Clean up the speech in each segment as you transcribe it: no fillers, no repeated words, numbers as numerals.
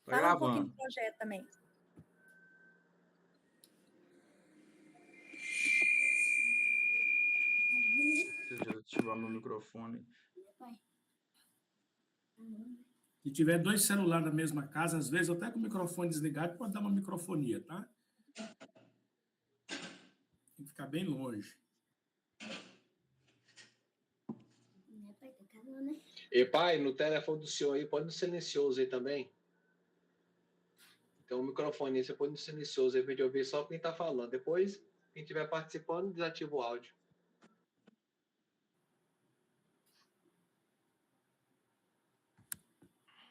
Tá Fala um pouquinho gravando. do projeto também. Deixa eu ativar meu microfone. Se tiver dois celulares na mesma casa, às vezes, até com o microfone desligado, pode dar uma microfonia, tá? Tem que ficar bem longe. E pai, no telefone do senhor aí, pode no silencioso aí também. Tem um microfone aí, você pode no silencioso aí pra gente ouvir só quem tá falando. Depois, quem estiver participando, desativa o áudio.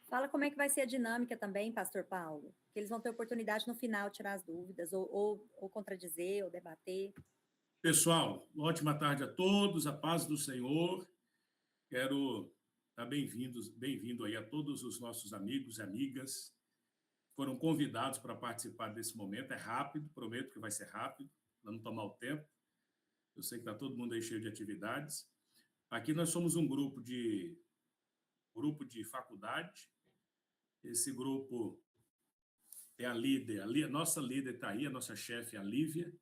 Fala como é que vai ser a dinâmica também, Pastor Paulo. Que eles vão ter oportunidade no final de tirar as dúvidas, ou contradizer, ou debater. Pessoal, ótima tarde a todos, a paz do Senhor. Quero dar bem-vindo aí a todos os nossos amigos e amigas que foram convidados para participar desse momento. É rápido, prometo que vai ser rápido, para não tomar o tempo. Eu sei que está todo mundo aí cheio de atividades. Aqui nós somos um grupo de faculdade. Esse grupo é a líder, a nossa líder está aí, a nossa chefe, a Lívia,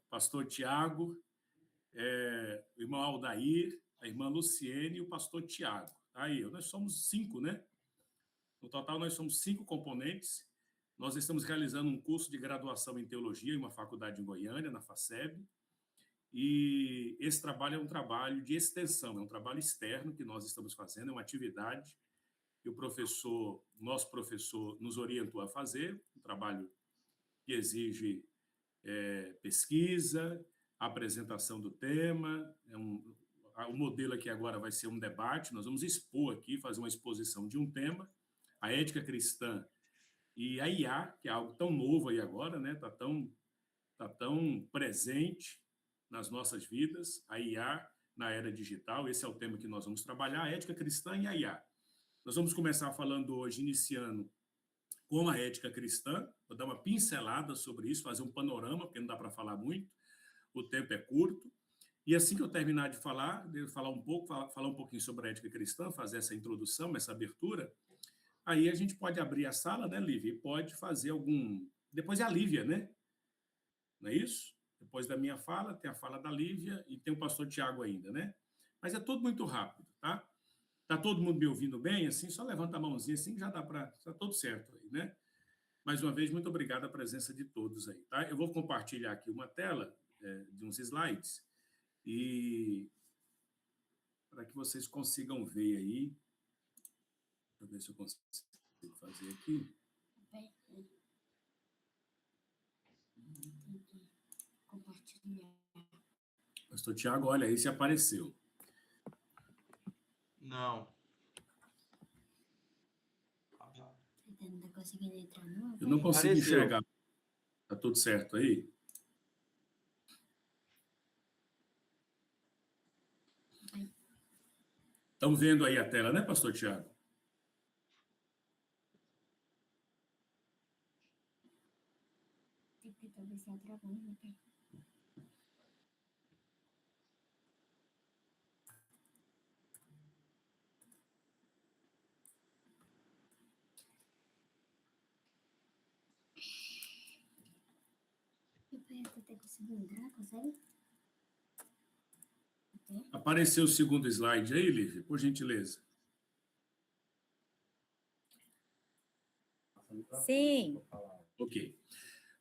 pastor Tiago, o irmão Aldair, a irmã Luciene e o pastor Tiago. Aí, nós somos 5, né? No total, nós somos 5 componentes. Nós estamos realizando um curso de graduação em teologia em uma faculdade em Goiânia, na FACEB. E esse trabalho é um trabalho de extensão, é um trabalho externo que nós estamos fazendo, é uma atividade que nosso professor, nos orientou a fazer, um trabalho que exige pesquisa, apresentação do tema. O modelo aqui agora vai ser um debate, nós vamos expor aqui, fazer uma exposição de um tema, a ética cristã e a IA, que é algo tão novo aí agora, né? Tá tão presente nas nossas vidas, a IA na era digital. Esse é o tema que nós vamos trabalhar, a ética cristã e a IA. Nós vamos começar falando hoje, iniciando com a ética cristã. Vou dar uma pincelada sobre isso, fazer um panorama, porque não dá para falar muito, o tempo é curto. E assim que eu terminar de falar falar um pouquinho sobre a ética cristã, fazer essa introdução, essa abertura, aí a gente pode abrir a sala, né, Lívia? E pode fazer Depois é a Lívia, né? Não é isso? Depois da minha fala, tem a fala da Lívia e tem o pastor Tiago ainda, né? Mas é tudo muito rápido, tá? Tá todo mundo me ouvindo bem? Assim, só levanta a mãozinha assim que já dá para... Tá tudo certo aí, né? Mais uma vez, muito obrigado a presença de todos aí, tá? Eu vou compartilhar aqui uma tela de uns slides e para que vocês consigam ver aí. Deixa eu ver se eu consigo fazer aqui. Compartilhar. Pastor Tiago, olha aí se apareceu. Não. Eu não consigo enxergar. Tá tudo certo aí? Estão vendo aí a tela, né, pastor Tiago? Apareceu o segundo slide aí, Lívia, por gentileza. Sim. Ok.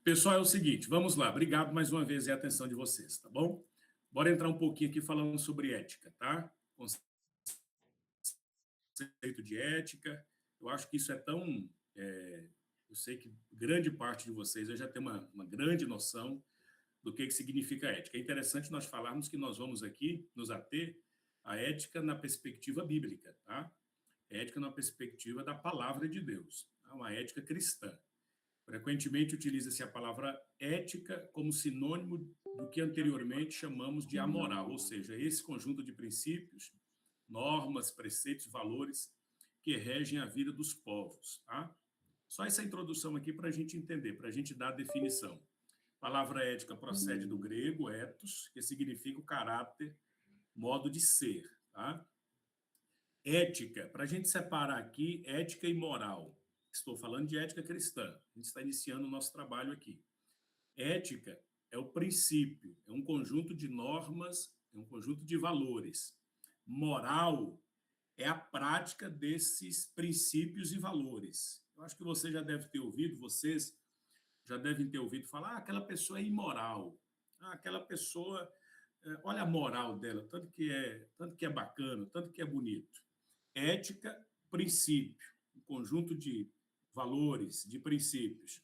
Pessoal, é o seguinte, vamos lá. Obrigado mais uma vez e a atenção de vocês, tá bom? Bora entrar um pouquinho aqui falando sobre ética, tá? Conceito de ética. Eu acho que isso é tão... eu sei que grande parte de vocês já tem uma grande noção do que significa ética. É interessante nós falarmos que nós vamos aqui nos ater à ética na perspectiva bíblica, tá? Ética na perspectiva da palavra de Deus, tá? Uma ética cristã. Frequentemente utiliza-se a palavra ética como sinônimo do que anteriormente chamamos de amoral, ou seja, esse conjunto de princípios, normas, preceitos, valores que regem a vida dos povos, tá? Só essa introdução aqui para a gente entender, para a gente dar a definição. A palavra ética procede do grego ethos, que significa o caráter, modo de ser, tá? Ética, para a gente separar aqui ética e moral. Estou falando de ética cristã. A gente está iniciando o nosso trabalho aqui. Ética é o princípio, é um conjunto de normas, é um conjunto de valores. Moral é a prática desses princípios e valores. Eu acho que você já deve ter ouvido, vocês já devem ter ouvido falar, aquela pessoa é imoral, aquela pessoa, olha a moral dela, tanto que é bacana, tanto que é bonito. Ética, princípio, um conjunto de valores, de princípios.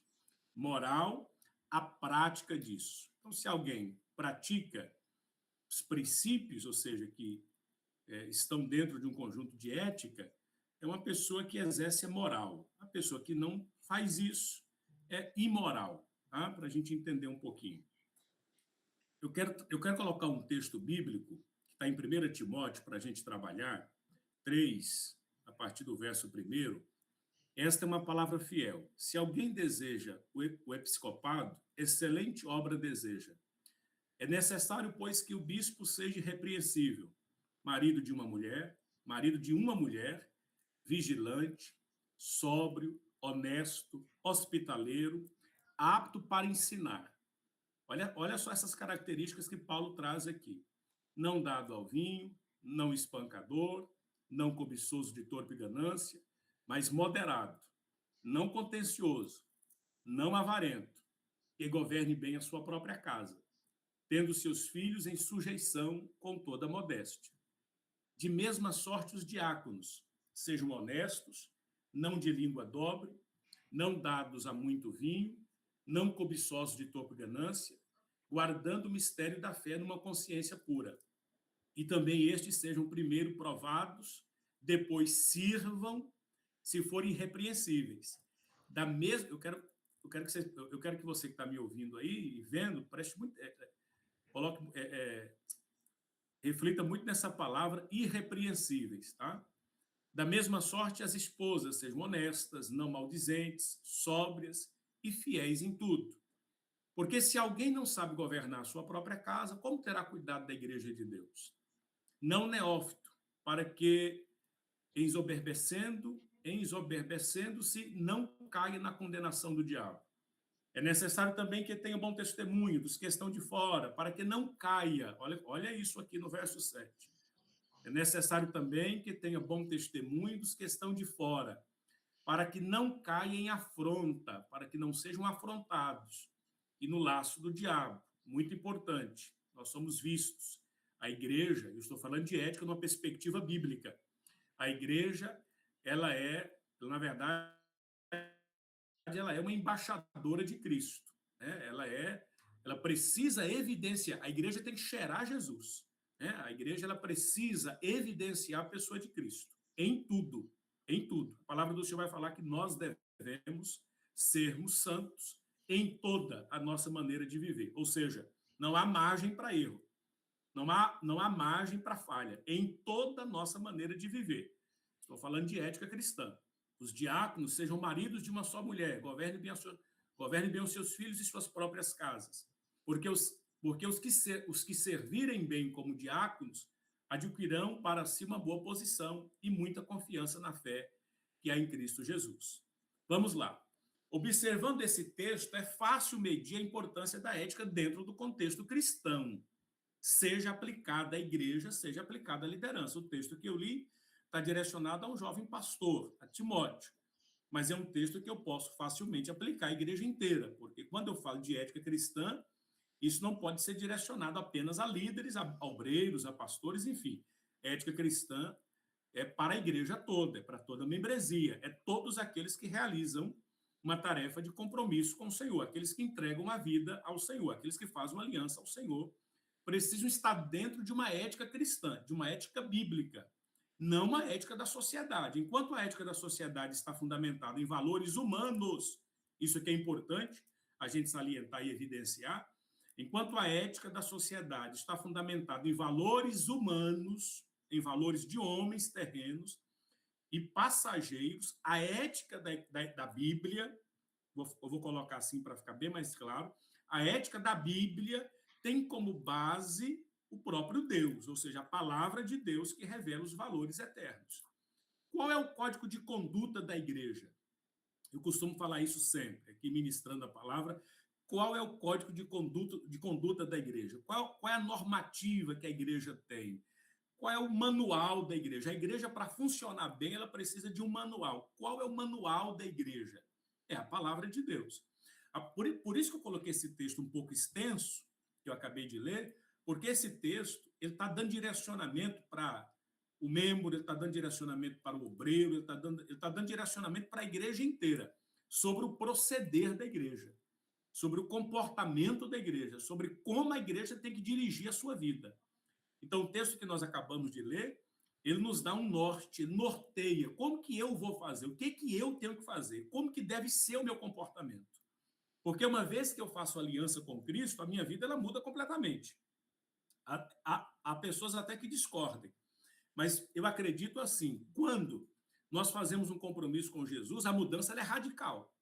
Moral, a prática disso. Então, se alguém pratica os princípios, ou seja, que estão dentro de um conjunto de ética, é uma pessoa que exerce a moral. A pessoa que não faz isso é imoral, tá? Para a gente entender um pouquinho. Eu quero colocar um texto bíblico que está em 1 Timóteo para a gente trabalhar, 3, a partir do verso 1. Esta é uma palavra fiel. Se alguém deseja o episcopado, excelente obra deseja. É necessário, pois, que o bispo seja irrepreensível, marido de uma mulher, vigilante, sóbrio, honesto, hospitaleiro, apto para ensinar. Olha só essas características que Paulo traz aqui. Não dado ao vinho, não espancador, não cobiçoso de torpe ganância, mas moderado, não contencioso, não avarento, que governe bem a sua própria casa, tendo seus filhos em sujeição com toda modéstia. De mesma sorte os diáconos, sejam honestos, não de língua dobre, não dados a muito vinho, não cobiçosos de torpe ganância, guardando o mistério da fé numa consciência pura. E também estes sejam primeiro provados, depois sirvam, se forem irrepreensíveis. Eu quero que você que está me ouvindo aí e vendo, preste muito, reflita muito nessa palavra irrepreensíveis, tá? Da mesma sorte, as esposas sejam honestas, não maldizentes, sóbrias e fiéis em tudo. Porque se alguém não sabe governar a sua própria casa, como terá cuidado da igreja de Deus? Não neófito, para que, ensoberbecendo-se, não caia na condenação do diabo. É necessário também que tenha bom testemunho dos que estão de fora, para que não caia. Olha isso aqui no verso 7. É necessário também que tenha bom testemunho dos que estão de fora, para que não caia em afronta, para que não sejam afrontados e no laço do diabo. Muito importante, nós somos vistos. A igreja, eu estou falando de ética numa perspectiva bíblica. A igreja, na verdade, ela é uma embaixadora de Cristo, né? Ela precisa evidenciar, a igreja tem que cheirar Jesus, né? A igreja ela precisa evidenciar a pessoa de Cristo, em tudo, em tudo. A palavra do Senhor vai falar que nós devemos sermos santos em toda a nossa maneira de viver, ou seja, não há margem para erro, não há margem para falha, em toda a nossa maneira de viver. Estou falando de ética cristã. Os diáconos sejam maridos de uma só mulher, governe bem os seus filhos e suas próprias casas. Porque os que servirem bem como diáconos adquirirão para si uma boa posição e muita confiança na fé que há em Cristo Jesus. Vamos lá. Observando esse texto, é fácil medir a importância da ética dentro do contexto cristão, seja aplicada à igreja, seja aplicada à liderança. O texto que eu li está direcionado a um jovem pastor, a Timóteo, mas é um texto que eu posso facilmente aplicar à igreja inteira, porque quando eu falo de ética cristã, isso não pode ser direcionado apenas a líderes, a obreiros, a pastores, enfim. Ética cristã é para a igreja toda, é para toda a membresia, é todos aqueles que realizam uma tarefa de compromisso com o Senhor, aqueles que entregam a vida ao Senhor, aqueles que fazem uma aliança ao Senhor, precisam estar dentro de uma ética cristã, de uma ética bíblica, não uma ética da sociedade. Enquanto a ética da sociedade está fundamentada em valores humanos, isso aqui é importante a gente salientar e evidenciar, enquanto a ética da sociedade está fundamentada em valores humanos, em valores de homens terrenos e passageiros, a ética da Bíblia, eu vou colocar assim para ficar bem mais claro, a ética da Bíblia tem como base o próprio Deus, ou seja, a palavra de Deus que revela os valores eternos. Qual é o código de conduta da igreja? Eu costumo falar isso sempre, aqui ministrando a palavra. Qual é o código de conduta da igreja? Qual é a normativa que a igreja tem? Qual é o manual da igreja? A igreja, para funcionar bem, ela precisa de um manual. Qual é o manual da igreja? É a palavra de Deus. Por isso que eu coloquei esse texto um pouco extenso, que eu acabei de ler, porque esse texto ele está dando direcionamento para o membro, ele está dando direcionamento para o obreiro, ele está dando direcionamento para a igreja inteira, sobre o proceder da igreja, sobre o comportamento da igreja, sobre como a igreja tem que dirigir a sua vida. Então, o texto que nós acabamos de ler, ele nos dá um norte, norteia como que eu vou fazer, o que eu tenho que fazer, como que deve ser o meu comportamento. Porque uma vez que eu faço aliança com Cristo, a minha vida ela muda completamente. Há pessoas até que discordem, mas eu acredito assim, quando nós fazemos um compromisso com Jesus, a mudança ela é radical.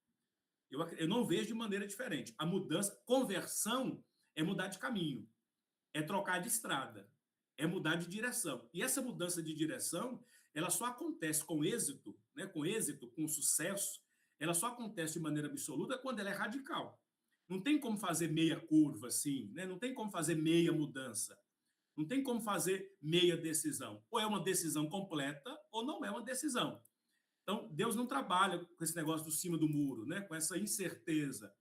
Eu não vejo de maneira diferente. A mudança, conversão é mudar de caminho, é trocar de estrada, é mudar de direção. E essa mudança de direção, ela só acontece com êxito, né? Com sucesso, ela só acontece de maneira absoluta quando ela é radical. Não tem como fazer meia curva assim, né? Não tem como fazer meia mudança. Não tem como fazer meia decisão. Ou é uma decisão completa ou não é uma decisão. Então, Deus não trabalha com esse negócio do cima do muro, né? Com essa incerteza,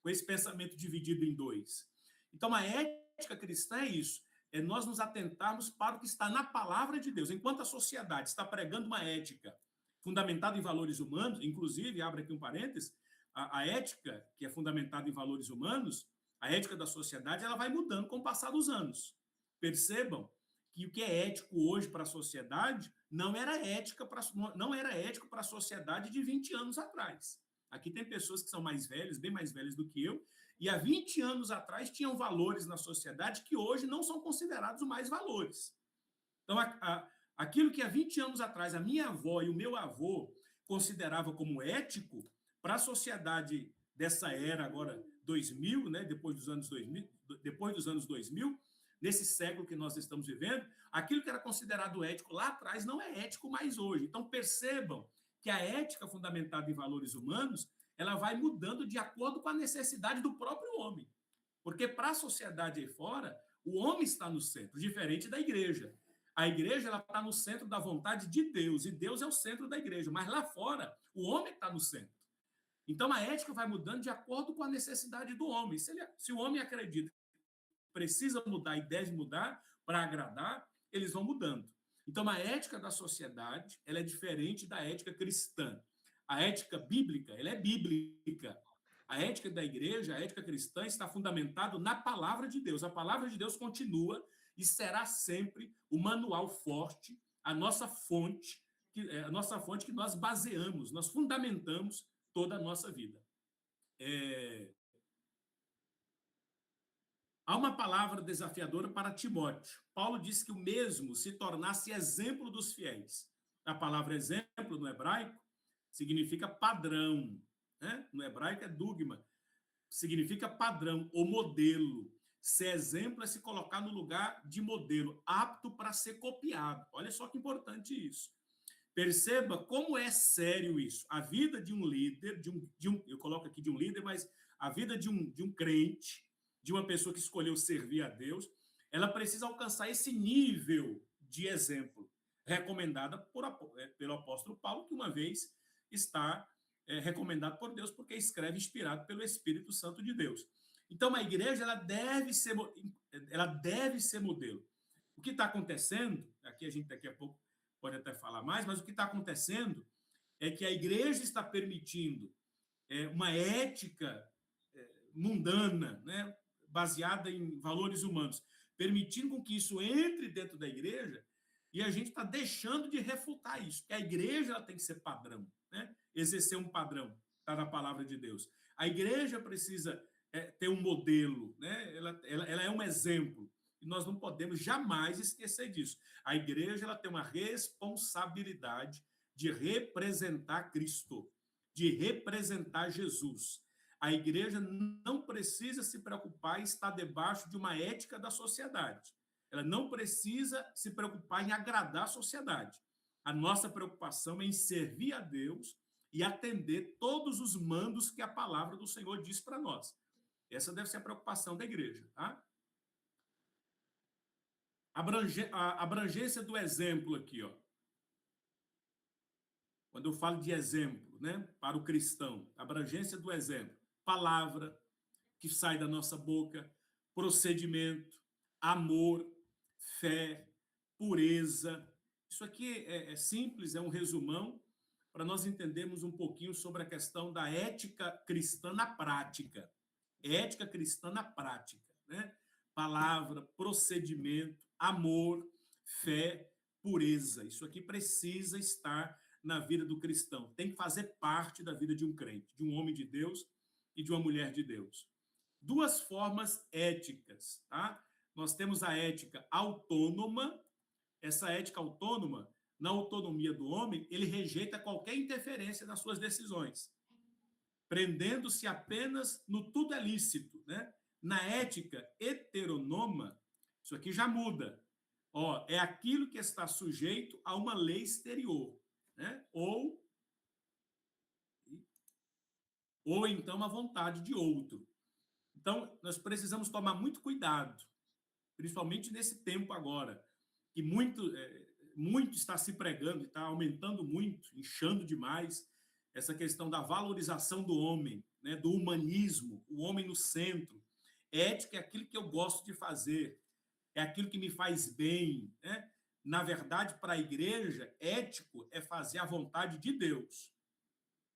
com esse pensamento dividido em dois. Então, a ética cristã é isso, é nós nos atentarmos para o que está na palavra de Deus. Enquanto a sociedade está pregando uma ética fundamentada em valores humanos, inclusive, abre aqui um parênteses, a ética que é fundamentada em valores humanos, a ética da sociedade, ela vai mudando com o passar dos anos. Percebam que o que é ético hoje para a sociedade não era ético para a sociedade de 20 anos atrás. Aqui tem pessoas que são mais velhas, bem mais velhas do que eu, e há 20 anos atrás tinham valores na sociedade que hoje não são considerados mais valores. Então, aquilo que há 20 anos atrás a minha avó e o meu avô consideravam como ético, para a sociedade dessa era agora 2000, né, depois dos anos 2000, nesse século que nós estamos vivendo, aquilo que era considerado ético lá atrás não é ético mais hoje. Então, percebam que a ética fundamentada em valores humanos, ela vai mudando de acordo com a necessidade do próprio homem. Porque para a sociedade aí fora, o homem está no centro, diferente da igreja. A igreja ela está no centro da vontade de Deus, e Deus é o centro da igreja. Mas lá fora, o homem está no centro. Então, a ética vai mudando de acordo com a necessidade do homem. Se o homem acredita que precisa mudar e deve mudar para agradar, eles vão mudando. Então, a ética da sociedade ela é diferente da ética cristã. A ética bíblica ela é bíblica. A ética da igreja, a ética cristã, está fundamentada na palavra de Deus. A palavra de Deus continua e será sempre o manual forte, a nossa fonte que nós baseamos, nós fundamentamos toda a nossa vida. Há uma palavra desafiadora para Timóteo. Paulo disse que o mesmo se tornasse exemplo dos fiéis. A palavra exemplo, no hebraico, significa padrão. Né? No hebraico é dogma. Significa padrão ou modelo. Ser exemplo é se colocar no lugar de modelo, apto para ser copiado. Olha só que importante isso. Perceba como é sério isso. A vida de um líder, eu coloco aqui de um líder, mas a vida de um crente, de uma pessoa que escolheu servir a Deus, ela precisa alcançar esse nível de exemplo, recomendada pelo apóstolo Paulo, que uma vez está recomendado por Deus, porque escreve inspirado pelo Espírito Santo de Deus. Então, a igreja ela deve ser modelo. O que está acontecendo, aqui a gente daqui a pouco pode até falar mais, mas o que está acontecendo é que a igreja está permitindo uma ética mundana, né, baseada em valores humanos, permitindo que isso entre dentro da igreja, e a gente está deixando de refutar isso, que a igreja ela tem que ser padrão, né, exercer um padrão, está na palavra de Deus. A igreja precisa ter um modelo, né, ela é um exemplo, e nós não podemos jamais esquecer disso. A igreja ela tem uma responsabilidade de representar Cristo, de representar Jesus. A igreja não precisa se preocupar em estar debaixo de uma ética da sociedade. Ela não precisa se preocupar em agradar a sociedade. A nossa preocupação é em servir a Deus e atender todos os mandos que a palavra do Senhor diz para nós. Essa deve ser a preocupação da igreja, tá? A abrangência do exemplo aqui, ó. Quando eu falo de exemplo, né, para o cristão, a abrangência do exemplo, palavra que sai da nossa boca, procedimento, amor, fé, pureza. Isso aqui é simples, é um resumão para nós entendermos um pouquinho sobre a questão da ética cristã na prática. Ética cristã na prática, né? Palavra, procedimento, amor, fé, pureza. Isso aqui precisa estar na vida do cristão. Tem que fazer parte da vida de um crente, de um homem de Deus e de uma mulher de Deus. Duas formas éticas, tá? Nós temos a ética autônoma. Essa ética autônoma, na autonomia do homem, ele rejeita qualquer interferência nas suas decisões, prendendo-se apenas no tudo é lícito, né? Na ética heteronoma, isso aqui já muda. Ó, é aquilo que está sujeito a uma lei exterior, né? Ou então a vontade de outro. Então, nós precisamos tomar muito cuidado, principalmente nesse tempo agora, que muito está se pregando e está aumentando muito, inchando demais, essa questão da valorização do homem, né, do humanismo, o homem no centro. Ética é aquilo que eu gosto de fazer, é aquilo que me faz bem, né? Na verdade, para a igreja, ético é fazer a vontade de Deus.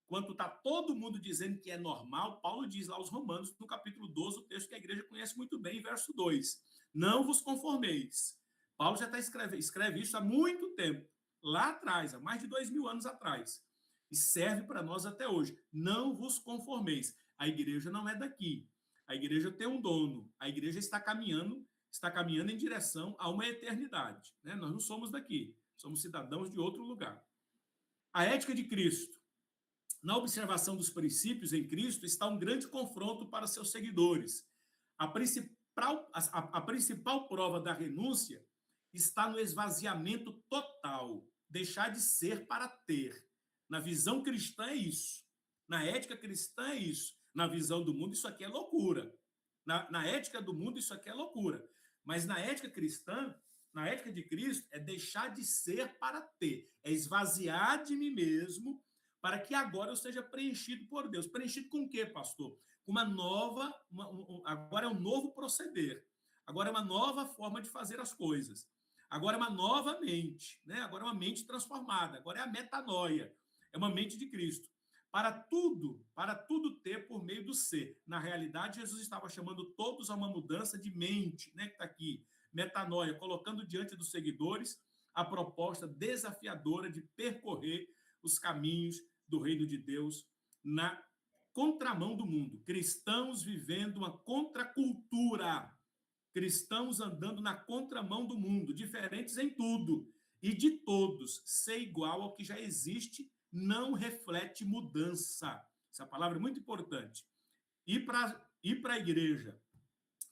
Quando está todo mundo dizendo que é normal, Paulo diz lá aos Romanos, no capítulo 12, o texto que a igreja conhece muito bem, verso 2. Não vos conformeis. Paulo já escreve isso há muito tempo, lá atrás, há mais de 2000 anos atrás. E serve para nós até hoje. Não vos conformeis. A igreja não é daqui. A igreja tem um dono. A igreja está caminhando em direção a uma eternidade, né? Nós não somos daqui. Somos cidadãos de outro lugar. A ética de Cristo. Na observação dos princípios em Cristo está um grande confronto para seus seguidores. A principal prova da renúncia está no esvaziamento total, deixar de ser para ter. Na visão cristã é isso. Na ética cristã é isso. Na visão do mundo, isso aqui é loucura. Na ética do mundo, isso aqui é loucura. Mas na ética cristã, na ética de Cristo, é deixar de ser para ter. É esvaziar de mim mesmo para que agora eu seja preenchido por Deus. Preenchido com o quê, pastor? Com uma nova... agora é um novo proceder. Agora é uma nova forma de fazer as coisas. Agora é uma nova mente, né? Agora é uma mente transformada. Agora é a metanoia. É uma mente de Cristo. Para tudo ter por meio do ser. Na realidade, Jesus estava chamando todos a uma mudança de mente, né? Que está aqui, metanoia, colocando diante dos seguidores a proposta desafiadora de percorrer os caminhos do reino de Deus na contramão do mundo. Cristãos vivendo uma contracultura. Cristãos andando na contramão do mundo, diferentes em tudo. E de todos, ser igual ao que já existe não reflete mudança. Essa palavra é muito importante. Ir para a igreja,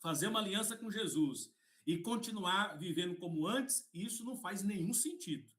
fazer uma aliança com Jesus e continuar vivendo como antes, isso não faz nenhum sentido.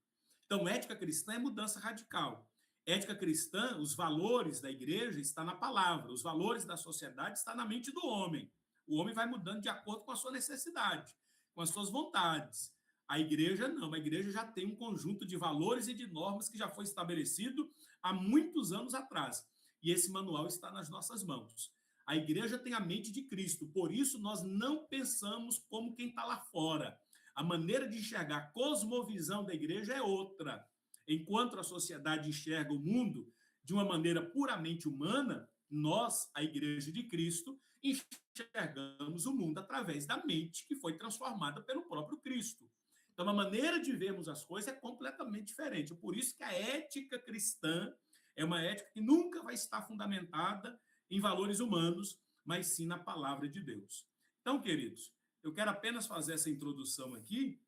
Então, ética cristã é mudança radical. Ética cristã, os valores da igreja estão na palavra, os valores da sociedade estão na mente do homem. O homem vai mudando de acordo com a sua necessidade, com as suas vontades. A igreja não, a igreja já tem um conjunto de valores e de normas que já foi estabelecido há muitos anos atrás. E esse manual está nas nossas mãos. A igreja tem a mente de Cristo, por isso nós não pensamos como quem está lá fora. A maneira de enxergar a cosmovisão da igreja é outra. Enquanto a sociedade enxerga o mundo de uma maneira puramente humana, nós, a igreja de Cristo, enxergamos o mundo através da mente que foi transformada pelo próprio Cristo. Então, a maneira de vermos as coisas é completamente diferente. Por isso que a ética cristã é uma ética que nunca vai estar fundamentada em valores humanos, mas sim na palavra de Deus. Então, queridos, eu quero apenas fazer essa introdução aqui,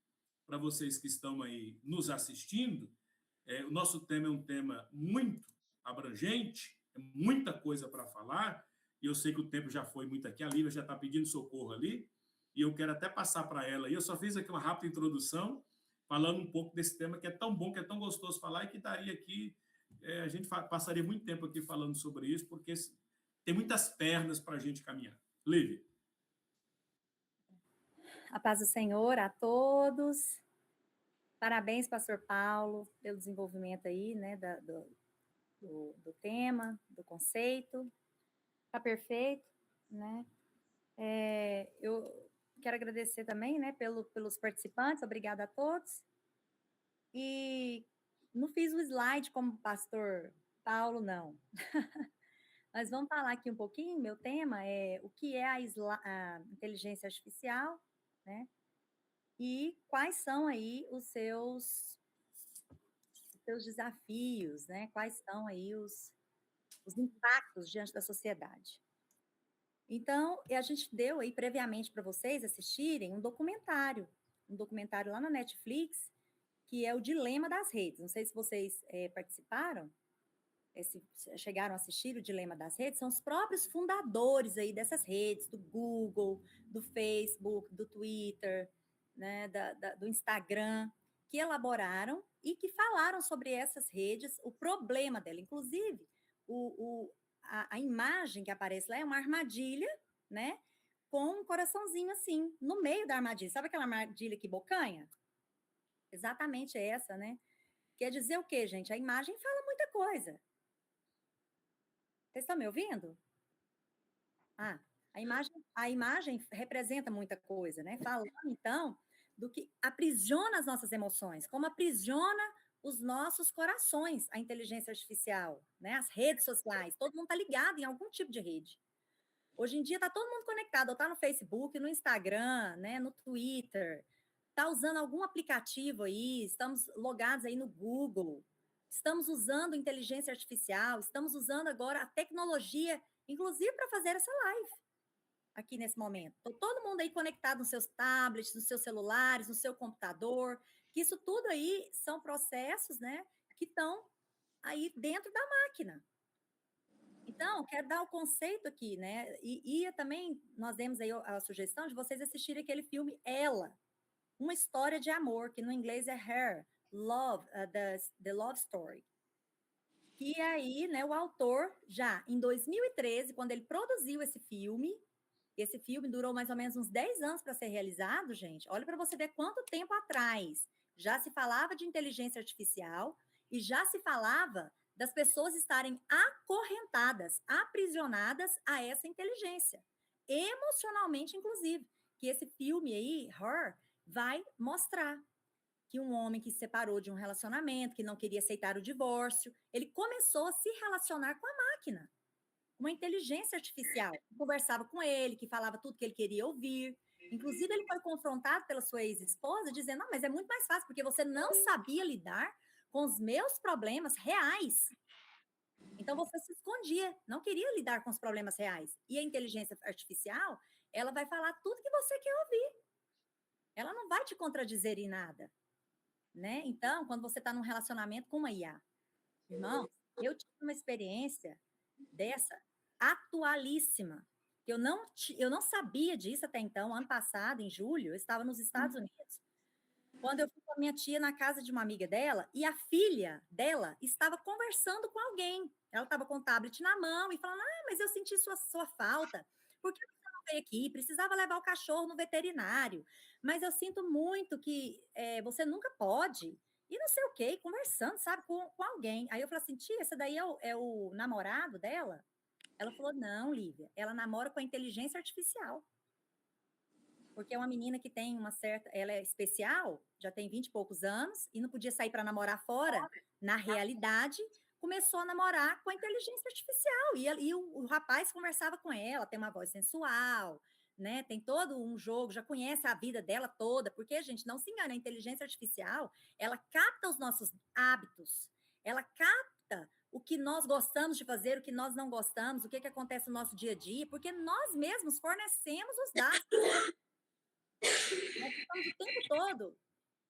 para vocês que estão aí nos assistindo. O nosso tema é um tema muito abrangente, é muita coisa para falar, e eu sei que o tempo já foi muito aqui, a Lívia já está pedindo socorro ali, e eu quero até passar para ela. Eu só fiz aqui uma rápida introdução, falando um pouco desse tema que é tão bom, que é tão gostoso falar e que daria aqui, a gente passaria muito tempo aqui falando sobre isso, porque tem muitas pernas para a gente caminhar. Lívia. A paz do Senhor a todos. Parabéns, pastor Paulo, pelo desenvolvimento aí, né, do tema, do conceito. Tá perfeito, né? Eu quero agradecer também, né, pelos participantes, obrigada a todos. E não fiz o slide como o pastor Paulo, não. Mas vamos falar aqui um pouquinho, meu tema é o que é a inteligência artificial, né? E quais são aí os seus desafios, né? Quais são aí os impactos diante da sociedade. Então, a gente deu aí previamente para vocês assistirem um documentário lá na Netflix, que é o Dilema das Redes. Não sei se vocês participaram, se chegaram a assistir o Dilema das Redes, são os próprios fundadores aí dessas redes, do Google, do Facebook, do Twitter, né, do Instagram, que elaboraram e que falaram sobre essas redes, o problema dela. Inclusive, a imagem que aparece lá é uma armadilha, né, com um coraçãozinho assim, no meio da armadilha. Sabe aquela armadilha que bocanha? Exatamente essa, né? Quer dizer o quê, gente? A imagem fala muita coisa. Vocês estão me ouvindo? A imagem representa muita coisa, né? Falando, então, do que aprisiona as nossas emoções, como aprisiona os nossos corações, a inteligência artificial, né? As redes sociais, todo mundo está ligado em algum tipo de rede. Hoje em dia está todo mundo conectado, ou está no Facebook, no Instagram, né? No Twitter, está usando algum aplicativo aí, estamos logados aí no Google, estamos usando inteligência artificial, estamos usando agora a tecnologia, inclusive para fazer essa live aqui nesse momento. Então, todo mundo aí conectado nos seus tablets, nos seus celulares, no seu computador, que isso tudo aí são processos, né, que estão aí dentro da máquina. Então, quero dar o conceito aqui, né, e também nós demos aí a sugestão de vocês assistirem aquele filme Ela, uma história de amor, que no inglês é Her, Love, the Love Story. E aí, né, o autor, já em 2013, quando ele produziu esse filme durou mais ou menos uns 10 anos para ser realizado, gente. Olha para você ver quanto tempo atrás já se falava de inteligência artificial e já se falava das pessoas estarem acorrentadas, aprisionadas a essa inteligência, emocionalmente, inclusive. Que esse filme aí, Her, vai mostrar que um homem que se separou de um relacionamento, que não queria aceitar o divórcio, ele começou a se relacionar com a máquina, uma inteligência artificial, que conversava com ele, que falava tudo que ele queria ouvir. Inclusive, ele foi confrontado pela sua ex-esposa, dizendo, não, mas é muito mais fácil, porque você não sabia lidar com os meus problemas reais. Então, você se escondia, não queria lidar com os problemas reais. E a inteligência artificial, ela vai falar tudo que você quer ouvir. Ela não vai te contradizer em nada, né? Então, quando você está num relacionamento com uma IA, irmão, eu tive uma experiência dessa atualíssima. Eu não sabia disso até então. Ano passado, em julho, eu estava nos Estados Unidos, quando eu fui com a minha tia na casa de uma amiga dela, e a filha dela estava conversando com alguém. Ela estava com o tablet na mão e falando, mas eu senti sua falta. Por que você não veio aqui? Precisava levar o cachorro no veterinário. Mas eu sinto muito que você nunca pode. E não sei o quê, conversando, sabe, com alguém. Aí eu falei assim, tia, esse daí é o namorado dela? Ela falou, não, Lívia, ela namora com a inteligência artificial. Porque é uma menina que tem ela é especial, já tem 20 e poucos anos, e não podia sair para namorar fora. Na realidade, começou a namorar com a inteligência artificial. E o rapaz conversava com ela, tem uma voz sensual, né? Tem todo um jogo, já conhece a vida dela toda. Porque, gente, não se engane, a inteligência artificial, ela capta os nossos hábitos, ela capta o que nós gostamos de fazer, o que nós não gostamos, o que acontece no nosso dia a dia, porque nós mesmos fornecemos os dados. Nós estamos o tempo todo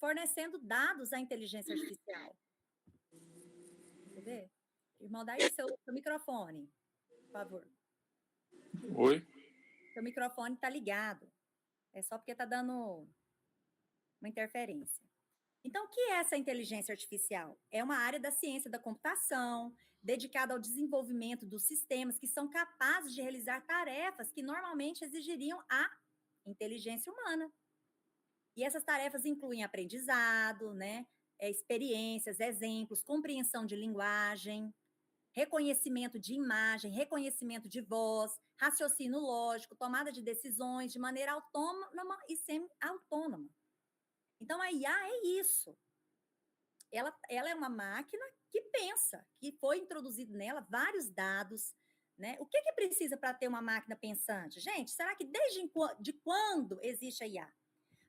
fornecendo dados à inteligência artificial. Quer ver? Irmão, dá aí seu microfone, por favor. Oi? Seu microfone está ligado. É só porque está dando uma interferência. Então, o que é essa inteligência artificial? É uma área da ciência da computação, dedicada ao desenvolvimento dos sistemas que são capazes de realizar tarefas que normalmente exigiriam a inteligência humana. E essas tarefas incluem aprendizado, né, experiências, exemplos, compreensão de linguagem, reconhecimento de imagem, reconhecimento de voz, raciocínio lógico, tomada de decisões de maneira autônoma e semi-autônoma. Então, a IA é isso. Ela é uma máquina que pensa, que foi introduzido nela vários dados, né? O que precisa para ter uma máquina pensante? Gente, será que de quando existe a IA?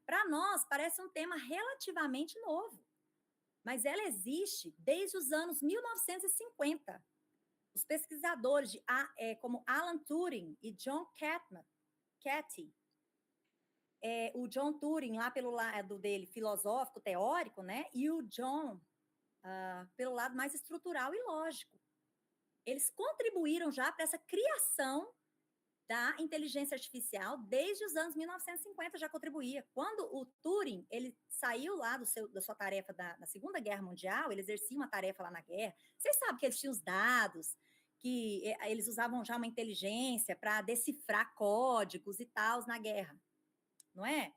Para nós, parece um tema relativamente novo, mas ela existe desde os anos 1950. Os pesquisadores como Alan Turing e John Cathy, o John Turing, lá pelo lado dele filosófico, teórico, né? E o John, pelo lado mais estrutural e lógico. Eles contribuíram já para essa criação da inteligência artificial desde os anos 1950, já contribuía. Quando o Turing ele saiu lá da sua tarefa da Segunda Guerra Mundial, ele exercia uma tarefa lá na guerra. Vocês sabem que eles tinham os dados, que eles usavam já uma inteligência para decifrar códigos e tal na guerra, não é?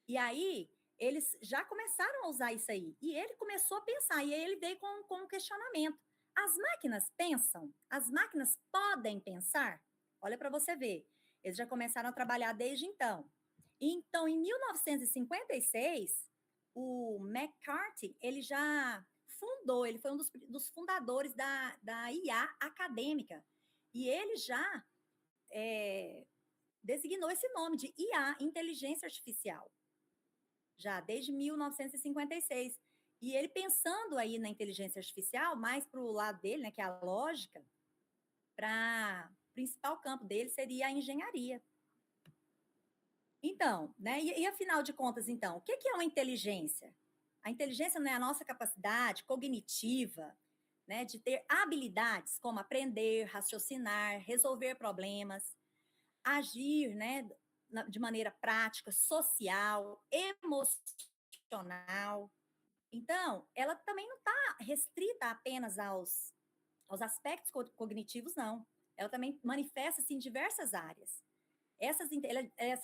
E aí, eles já começaram a usar isso aí. E ele começou a pensar, e aí ele veio com um questionamento. As máquinas pensam? As máquinas podem pensar? Olha para você ver. Eles já começaram a trabalhar desde então. Então, em 1956, o McCarthy, ele já fundou, ele foi um dos fundadores da IA acadêmica. E ele já designou esse nome de IA, Inteligência Artificial, já desde 1956. E ele pensando aí na inteligência artificial, mais para o lado dele, né, que é a lógica, para o principal campo dele seria a engenharia. Então, né, e afinal de contas, então, o que é uma inteligência? A inteligência não é a nossa capacidade cognitiva, né, de ter habilidades como aprender, raciocinar, resolver problemas, agir, né, de maneira prática, social, emocional. Então, ela também não está restrita apenas aos aspectos cognitivos, não. Ela também manifesta-se em diversas áreas. Essa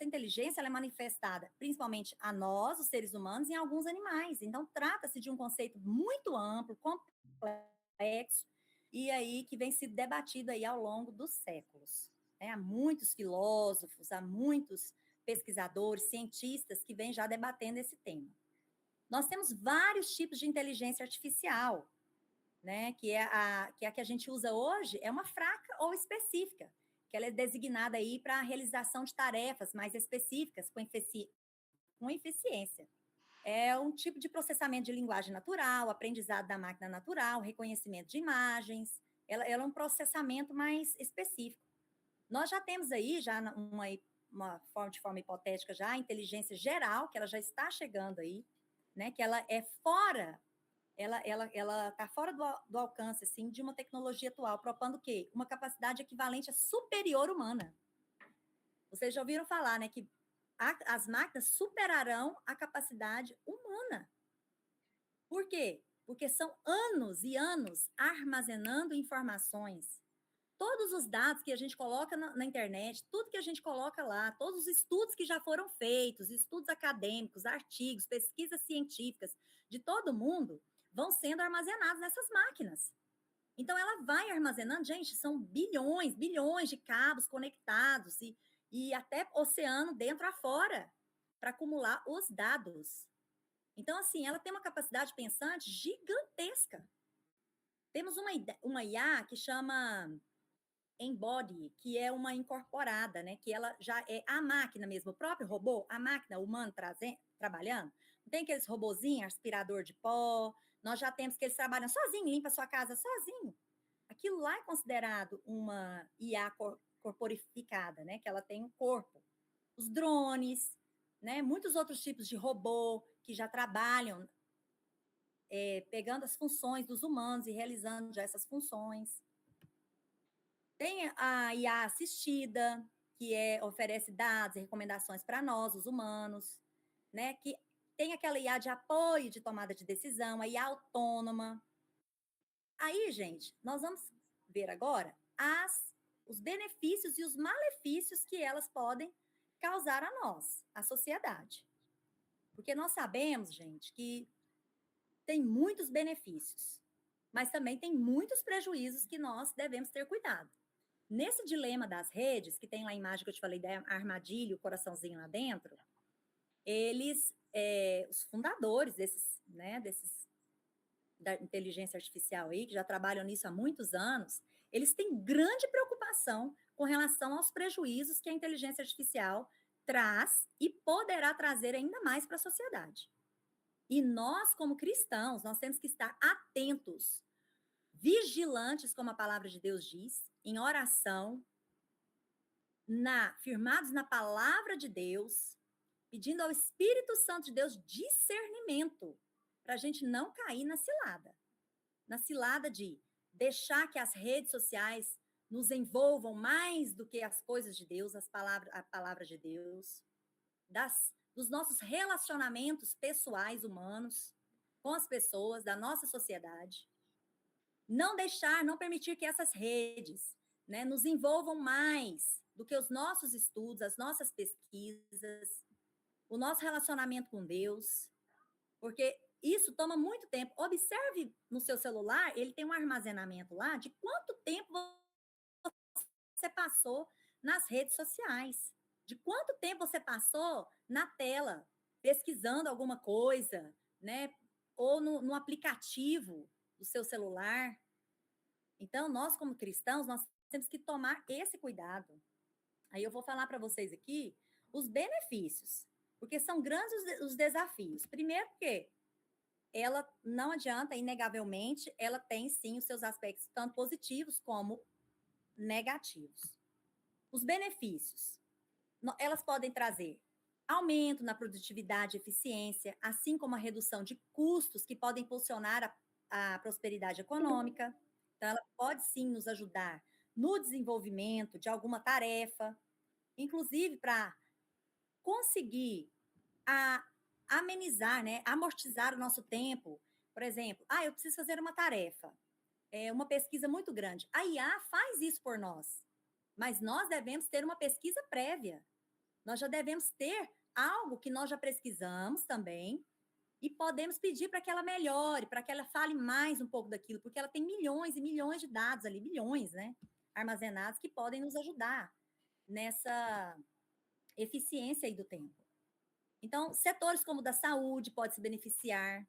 inteligência ela é manifestada principalmente a nós, os seres humanos, e em alguns animais. Então, trata-se de um conceito muito amplo, complexo, e aí que vem sido debatido aí ao longo dos séculos. Há muitos filósofos, há muitos pesquisadores, cientistas que vêm já debatendo esse tema. Nós temos vários tipos de inteligência artificial, né? Que a que a gente usa hoje é uma fraca ou específica, que ela é designada aí para a realização de tarefas mais específicas com eficiência. É um tipo de processamento de linguagem natural, aprendizado da máquina natural, reconhecimento de imagens. Ela é um processamento mais específico. Nós já temos aí já de forma hipotética já a inteligência geral, que ela já está chegando aí, né? Que ela é fora, ela está fora do alcance assim de uma tecnologia atual, propondo o quê? Uma capacidade equivalente à superior humana. Vocês já ouviram falar, né, que as máquinas superarão a capacidade humana. Por quê? Porque são anos e anos armazenando informações. Todos os dados que a gente coloca na internet, tudo que a gente coloca lá, todos os estudos que já foram feitos, estudos acadêmicos, artigos, pesquisas científicas de todo mundo, vão sendo armazenados nessas máquinas. Então, ela vai armazenando, gente, são bilhões de cabos conectados e até oceano dentro afora para acumular os dados. Então, assim, ela tem uma capacidade pensante gigantesca. Temos uma IA que chama Embody, que é uma incorporada, né? Que ela já é a máquina mesmo, o próprio robô, a máquina humana trabalhando. Não tem aqueles robozinhos, aspirador de pó, nós já temos que eles trabalham sozinho, limpa a sua casa sozinho. Aquilo lá é considerado uma IA corporificada, né? Que ela tem um corpo. Os drones, né? Muitos outros tipos de robô que já trabalham pegando as funções dos humanos e realizando já essas funções. Tem a IA assistida, que oferece dados e recomendações para nós, os humanos, né? Que tem aquela IA de apoio de tomada de decisão, a IA autônoma. Aí, gente, nós vamos ver agora os benefícios e os malefícios que elas podem causar a nós, a sociedade. Porque nós sabemos, gente, que tem muitos benefícios, mas também tem muitos prejuízos que nós devemos ter cuidado. Nesse dilema das redes, que tem lá a imagem que eu te falei da armadilha, o coraçãozinho lá dentro, eles, os fundadores desses da inteligência artificial aí, que já trabalham nisso há muitos anos, eles têm grande preocupação com relação aos prejuízos que a inteligência artificial traz e poderá trazer ainda mais para a sociedade. E nós, como cristãos, nós temos que estar atentos, vigilantes, como a palavra de Deus diz, em oração, firmados na palavra de Deus, pedindo ao Espírito Santo de Deus discernimento, para a gente não cair na cilada de deixar que as redes sociais nos envolvam mais do que as coisas de Deus, a palavra de Deus, dos nossos relacionamentos pessoais humanos com as pessoas da nossa sociedade. Não permitir que essas redes, né, nos envolvam mais do que os nossos estudos, as nossas pesquisas, o nosso relacionamento com Deus, porque isso toma muito tempo. Observe no seu celular, ele tem um armazenamento lá de quanto tempo você passou nas redes sociais, de quanto tempo você passou na tela, pesquisando alguma coisa, né? Ou no aplicativo do seu celular. Então, nós, como cristãos, nós temos que tomar esse cuidado. Aí eu vou falar para vocês aqui os benefícios, porque são grandes os desafios. Primeiro que ela não adianta, inegavelmente, ela tem sim os seus aspectos tanto positivos como negativos. Os benefícios, elas podem trazer aumento na produtividade e eficiência, assim como a redução de custos que podem impulsionar a prosperidade econômica. Então, ela pode sim nos ajudar no desenvolvimento de alguma tarefa, inclusive para conseguir amenizar, né, amortizar o nosso tempo. Por exemplo, eu preciso fazer uma tarefa, uma pesquisa muito grande. A IA faz isso por nós, mas nós devemos ter uma pesquisa prévia. Nós já devemos ter algo que nós já pesquisamos também e podemos pedir para que ela melhore, para que ela fale mais um pouco daquilo, porque ela tem milhões e milhões de dados ali, milhões, né, armazenados que podem nos ajudar nessa eficiência aí do tempo. Então, setores como o da saúde podem se beneficiar,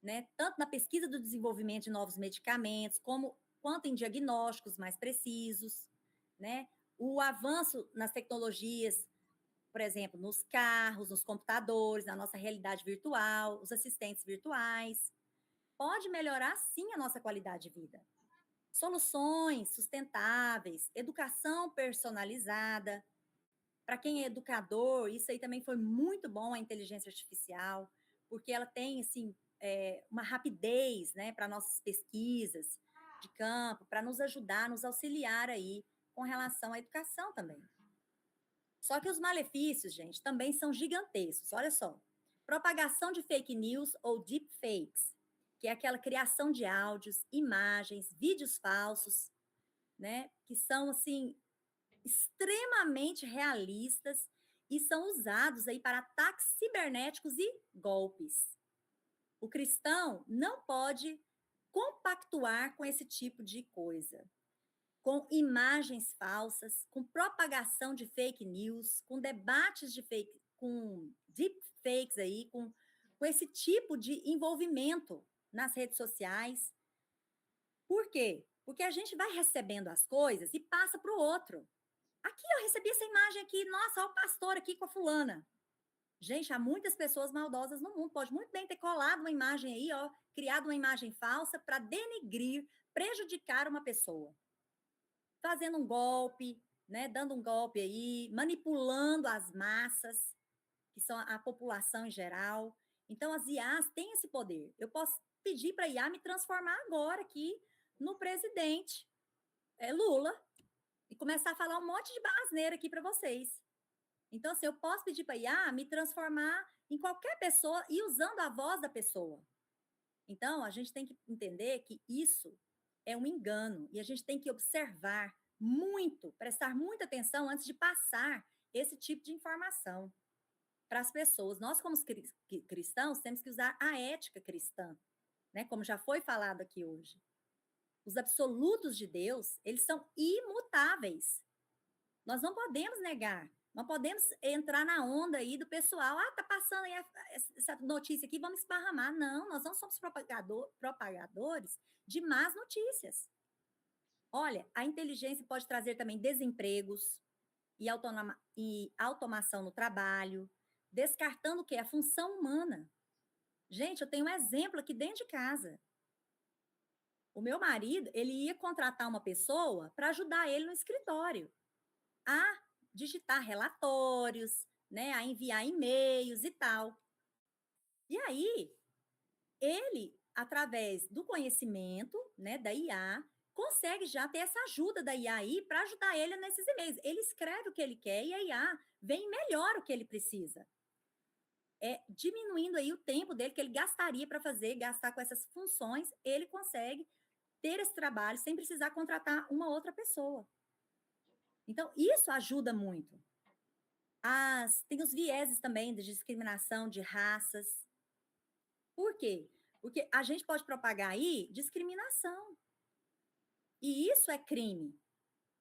né, tanto na pesquisa do desenvolvimento de novos medicamentos, quanto em diagnósticos mais precisos, né? O avanço nas tecnologias, por exemplo, nos carros, nos computadores, na nossa realidade virtual, os assistentes virtuais, pode melhorar, sim, a nossa qualidade de vida. Soluções sustentáveis, educação personalizada. Para quem é educador, isso aí também foi muito bom, a inteligência artificial, porque ela tem, assim, uma rapidez, né, para nossas pesquisas de campo, para nos ajudar, nos auxiliar aí com relação à educação também. Só que os malefícios, gente, também são gigantescos. Olha só, propagação de fake news ou deepfakes, que é aquela criação de áudios, imagens, vídeos falsos, né, que são, assim, extremamente realistas e são usados aí para ataques cibernéticos e golpes. O cristão não pode compactuar com esse tipo de coisa, com imagens falsas, com propagação de fake news, com debates com deepfakes aí, com esse tipo de envolvimento nas redes sociais. Por quê? Porque a gente vai recebendo as coisas e passa para o outro. Aqui, eu recebi essa imagem aqui, nossa, olha o pastor aqui com a fulana. Gente, há muitas pessoas maldosas no mundo, pode muito bem ter colado uma imagem aí, ó, criado uma imagem falsa para denigrir, prejudicar uma pessoa. Fazendo um golpe, né, dando um golpe aí, manipulando as massas, que são a população em geral. Então, as IAs têm esse poder. Eu posso pedir para a IA me transformar agora aqui no presidente Lula, e começar a falar um monte de asneira aqui para vocês. Então, assim, eu posso pedir para a IA me transformar em qualquer pessoa e usando a voz da pessoa. Então, a gente tem que entender que isso é um engano e a gente tem que observar muito, prestar muita atenção antes de passar esse tipo de informação para as pessoas. Nós, como cristãos, temos que usar a ética cristã, né? Como já foi falado aqui hoje. Os absolutos de Deus, eles são imutáveis. Nós não podemos negar. Não podemos entrar na onda aí do pessoal. Ah, tá passando aí essa notícia aqui, vamos esparramar. Não, nós não somos propagadores de más notícias. Olha, a inteligência pode trazer também desempregos e automação no trabalho, descartando o quê? A função humana. Gente, eu tenho um exemplo aqui dentro de casa. O meu marido, ele ia contratar uma pessoa para ajudar ele no escritório a digitar relatórios, né, a enviar e-mails e tal. E aí, ele, através do conhecimento, né, da IA, consegue já ter essa ajuda da IA aí para ajudar ele nesses e-mails. Ele escreve o que ele quer e a IA vem e melhora o que ele precisa. Diminuindo aí o tempo dele que ele gastaria para gastar com essas funções, ele consegue ter esse trabalho sem precisar contratar uma outra pessoa. Então, isso ajuda muito. Tem os vieses também de discriminação de raças. Por quê? Porque a gente pode propagar aí discriminação. E isso é crime.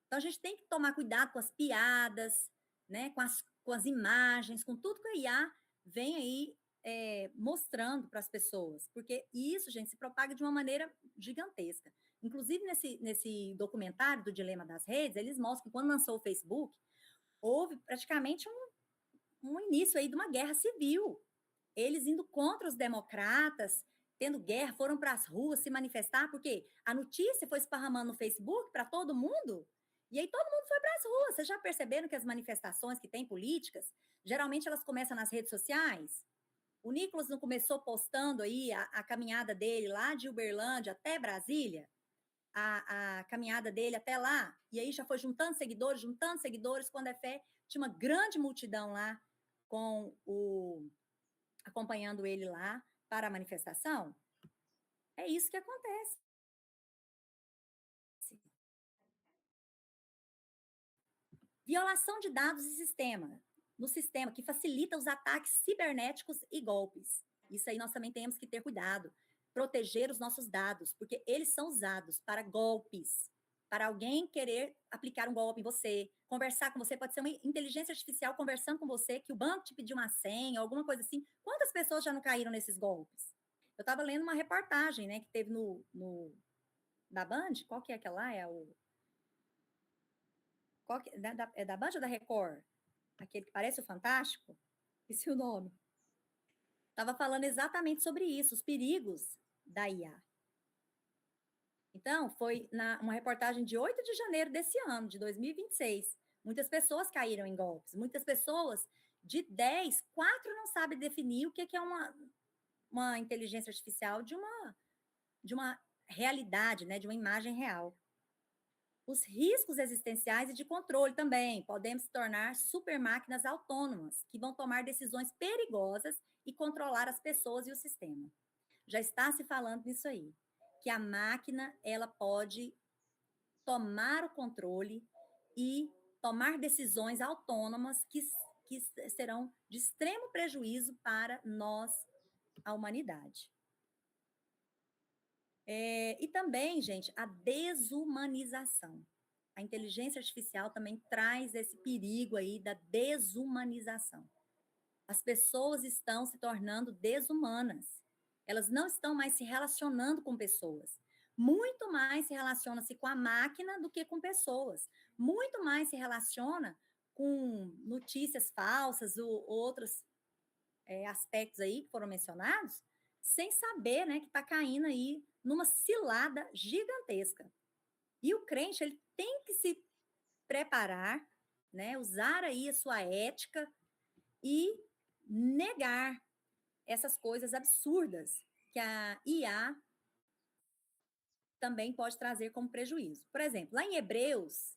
Então, a gente tem que tomar cuidado com as piadas, né? com as imagens, com tudo que a IA vem aí mostrando para as pessoas. Porque isso, gente, se propaga de uma maneira gigantesca. Inclusive, nesse documentário do Dilema das Redes, eles mostram que quando lançou o Facebook, houve praticamente um início aí de uma guerra civil. Eles indo contra os democratas, tendo guerra, foram para as ruas se manifestar, porque a notícia foi esparramando no Facebook para todo mundo, e aí todo mundo foi para as ruas. Vocês já perceberam que as manifestações que tem políticas, geralmente elas começam nas redes sociais? O Nicolas não começou postando aí a caminhada dele lá de Uberlândia até Brasília? A caminhada dele até lá, e aí já foi juntando seguidores, quando é fé, tinha uma grande multidão lá acompanhando ele lá para a manifestação. É isso que acontece. Violação de dados no sistema, que facilita os ataques cibernéticos e golpes. Isso aí nós também temos que ter cuidado. Proteger os nossos dados, porque eles são usados para golpes, para alguém querer aplicar um golpe em você, conversar com você, pode ser uma inteligência artificial conversando com você, que o banco te pediu uma senha, alguma coisa assim. Quantas pessoas já não caíram nesses golpes? Eu estava lendo uma reportagem, né, que teve da Band, qual que é aquela lá? É da Band ou da Record? Aquele que parece o Fantástico? Esqueci o nome. Estava falando exatamente sobre isso, os perigos da IA. Então, foi uma reportagem de 8 de janeiro desse ano, de 2026. Muitas pessoas caíram em golpes. Muitas pessoas, de 10, 4 não sabem definir o que é uma inteligência artificial de uma realidade, né, de uma imagem real. Os riscos existenciais e de controle também. Podemos se tornar super máquinas autônomas, que vão tomar decisões perigosas e controlar as pessoas e o sistema. Já está se falando nisso aí, que a máquina ela pode tomar o controle e tomar decisões autônomas que serão de extremo prejuízo para nós, a humanidade. E também, gente, a desumanização. A inteligência artificial também traz esse perigo aí da desumanização. As pessoas estão se tornando desumanas. Elas não estão mais se relacionando com pessoas. Muito mais se relaciona-se com a máquina do que com pessoas. Muito mais se relaciona com notícias falsas ou outros aspectos aí que foram mencionados, sem saber, né, que está caindo aí numa cilada gigantesca. E o crente, ele tem que se preparar, né, usar aí a sua ética e negar essas coisas absurdas que a IA também pode trazer como prejuízo. Por exemplo, lá em Hebreus,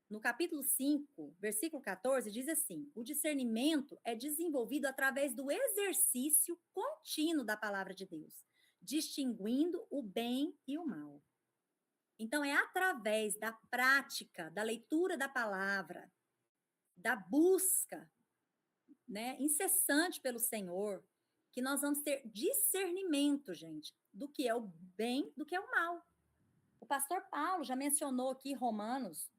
no capítulo 5, versículo 14, diz assim: o discernimento é desenvolvido através do exercício contínuo da palavra de Deus, distinguindo o bem e o mal. Então, é através da prática, da leitura da palavra, da busca, né, incessante pelo Senhor, que nós vamos ter discernimento, gente, do que é o bem, do que é o mal. O pastor Paulo já mencionou aqui Romanos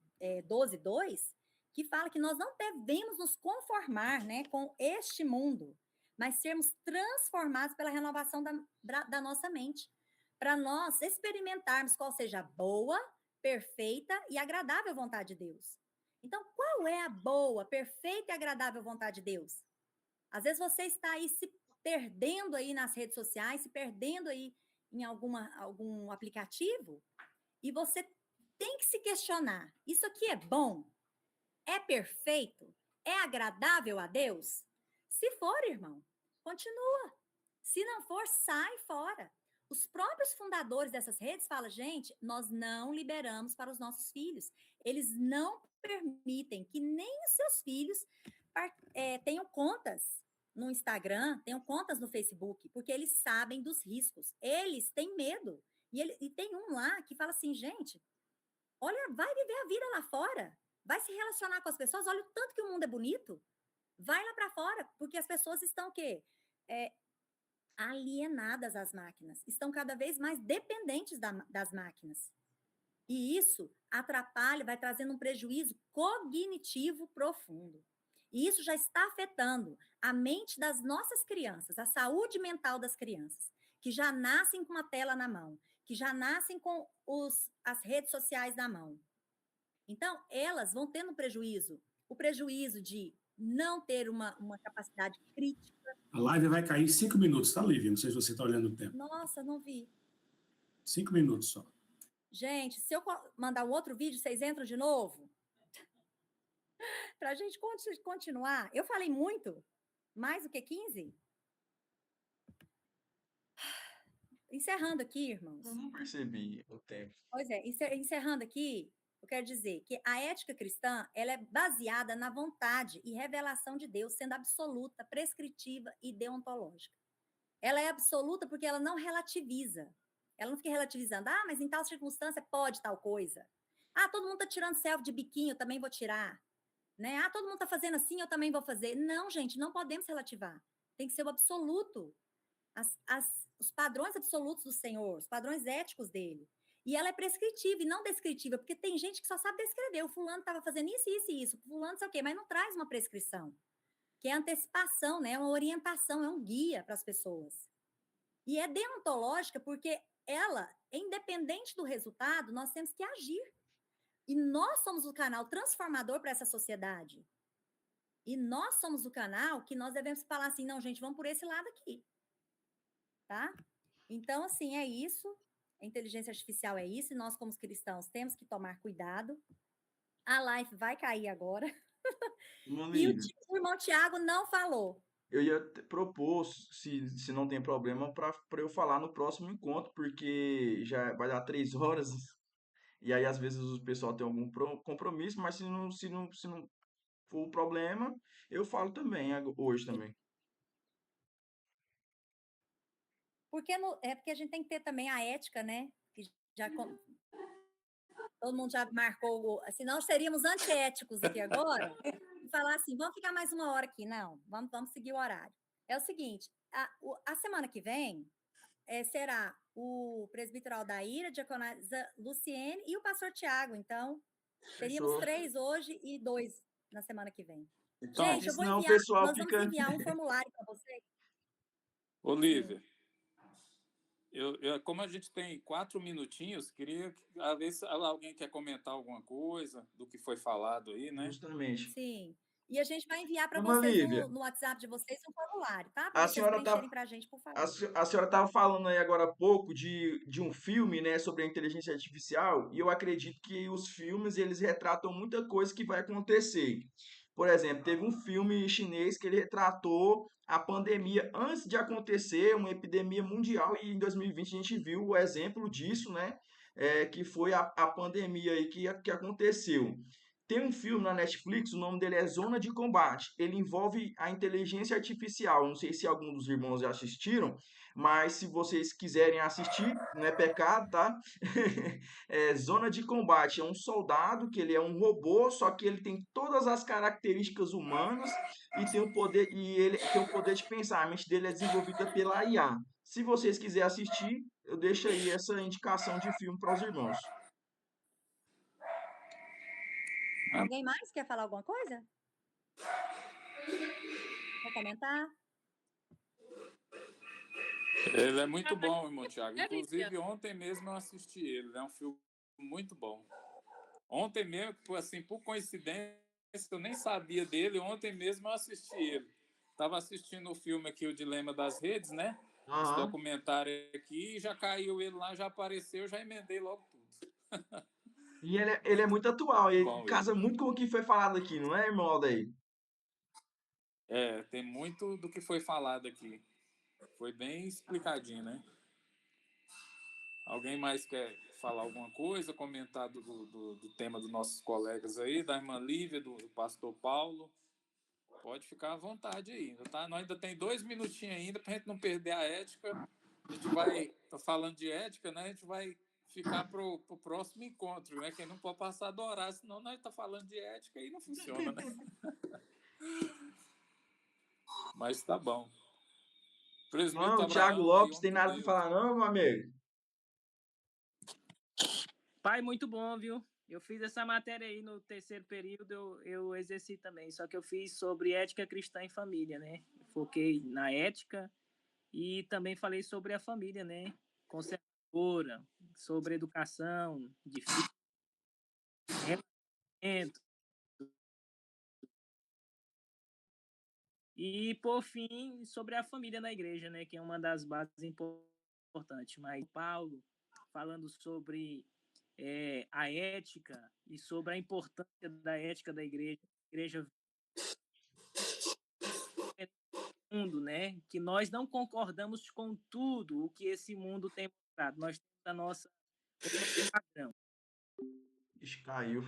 12, 2, que fala que nós não devemos nos conformar, né, com este mundo, mas sermos transformados pela renovação da nossa mente, para nós experimentarmos qual seja a boa, perfeita e agradável vontade de Deus. Então, qual é a boa, perfeita e agradável vontade de Deus? Às vezes você está aí se perdendo aí nas redes sociais, se perdendo aí em algum aplicativo, e você tem que se questionar: isso aqui é bom? É perfeito? É agradável a Deus? Se for, irmão, continua. Se não for, sai fora. Os próprios fundadores dessas redes falam: gente, nós não liberamos para os nossos filhos. Eles não permitem que nem os seus filhos tenham contas no Instagram, tenham contas no Facebook, porque eles sabem dos riscos. Eles têm medo. E tem um lá que fala assim: gente, olha, vai viver a vida lá fora, vai se relacionar com as pessoas, olha o tanto que o mundo é bonito, vai lá para fora, porque as pessoas estão o quê? Alienadas às máquinas, estão cada vez mais dependentes das máquinas. E isso atrapalha, vai trazendo um prejuízo cognitivo profundo. E isso já está afetando a mente das nossas crianças, a saúde mental das crianças, que já nascem com uma tela na mão, que já nascem com as redes sociais na mão. Então, elas vão tendo prejuízo, o prejuízo de não ter uma capacidade crítica. A live vai cair 5 minutos, tá, Lívia? Não sei se você está olhando o tempo. Nossa, não vi. 5 minutos só. Gente, se eu mandar um outro vídeo, vocês entram de novo? Para a gente continuar. Eu falei muito? Mais do que 15? Encerrando aqui, irmãos. Eu não percebi o tempo. Pois é, encerrando aqui, eu quero dizer que a ética cristã, ela é baseada na vontade e revelação de Deus, sendo absoluta, prescritiva e deontológica. Ela é absoluta porque ela não relativiza. Ela não fica relativizando: ah, mas em tal circunstância pode tal coisa. Ah, todo mundo está tirando selfie de biquinho, eu também vou tirar. Né? Ah, todo mundo está fazendo assim, eu também vou fazer. Não, gente, não podemos relativar. Tem que ser o absoluto. Os padrões absolutos do Senhor, os padrões éticos dele. E ela é prescritiva e não descritiva, porque tem gente que só sabe descrever. O fulano estava fazendo isso, isso e isso. O fulano não sei o quê, mas não traz uma prescrição. Que é antecipação, né? É uma orientação, é um guia para as pessoas. E é deontológica porque ela, independente do resultado, nós temos que agir. E nós somos o canal transformador para essa sociedade. E nós somos o canal que nós devemos falar assim: não, gente, vamos por esse lado aqui. Tá? Então, assim, é isso. A inteligência artificial é isso. E nós, como cristãos, temos que tomar cuidado. A live vai cair agora. E o irmão Tiago não falou. Eu ia propor, se não tem problema, para eu falar no próximo encontro, porque já vai dar 3 horas. E aí, às vezes, o pessoal tem algum compromisso, mas se não for o problema, eu falo também, hoje também. Porque a gente tem que ter também a ética, né? Que todo mundo já marcou, senão seríamos antiéticos aqui agora, e falar assim: vamos ficar mais 1 hora aqui. Não, vamos seguir o horário. É o seguinte, a semana que vem será o presbítero Aldair, a diaconisa Luciene e o pastor Tiago. Então, teríamos Fechou. 3 hoje e 2 na semana que vem. Então, gente, senão o pessoal nós vamos enviar um formulário para vocês. Olívia, como a gente tem 4 minutinhos, queria ver se alguém quer comentar alguma coisa do que foi falado aí, né? Justamente. Sim. E a gente vai enviar para vocês no WhatsApp de vocês um formulário, tá? Para vocês preencherem para a gente, por favor. A senhora estava falando aí agora há pouco de um filme, né, sobre a inteligência artificial, e eu acredito que os filmes, eles retratam muita coisa que vai acontecer. Por exemplo, teve um filme chinês que ele retratou a pandemia antes de acontecer, uma epidemia mundial, e em 2020 a gente viu o exemplo disso, né, que foi a pandemia aí que aconteceu. Tem um filme na Netflix, o nome dele é Zona de Combate. Ele envolve a inteligência artificial. Não sei se algum dos irmãos já assistiram, mas se vocês quiserem assistir, não é pecado, tá? É Zona de Combate. É um soldado que ele é um robô, só que ele tem todas as características humanas e tem o poder e ele tem o poder de pensar. A mente dele é desenvolvida pela IA. Se vocês quiserem assistir, eu deixo aí essa indicação de filme para os irmãos. Alguém mais quer falar alguma coisa? Quer comentar? Ele é muito bom, irmão Thiago. Inclusive, ontem mesmo eu assisti ele. É um filme muito bom. Ontem mesmo, assim, por coincidência, eu nem sabia dele. Ontem mesmo eu assisti ele. Estava assistindo o filme aqui, O Dilema das Redes, né? Esse Aham. documentário aqui, já caiu ele lá, já apareceu, já emendei logo tudo. E ele é muito atual, Muito ele bom ele. casa muito com o que foi falado aqui, não é, irmão Aldair? É, tem muito do que foi falado aqui. Foi bem explicadinho, né? Alguém mais quer falar alguma coisa, comentar do tema dos nossos colegas aí, da irmã Lívia, do pastor Paulo? Pode ficar à vontade aí, tá? Nós ainda tem 2 minutinhos ainda para a gente não perder a ética. A gente vai, tá falando de ética, né? A gente vai ficar pro próximo encontro, né? Quem não pode passar do horário, senão nós tá falando de ética e não funciona, né? Mas tá bom. Presbítero Irmão, Thiago Abraão aí, Lopes, homem tem de nada para Deus. falar não, meu amigo? Pai, muito bom, viu? Eu fiz essa matéria aí no terceiro período, eu exerci também, só que eu fiz sobre ética cristã em família, né? Foquei na ética e também falei sobre a família, né? Conservadora, sobre educação, de filho, relacionamento. E, por fim, sobre a família na igreja, né? Que é uma das bases importantes. Mas Paulo, falando sobre a ética e sobre a importância da ética da igreja, a igreja mundo, né? Que nós não concordamos com tudo o que esse mundo tem mostrado. Nós temos a nossa padrão. Ixi, caiu.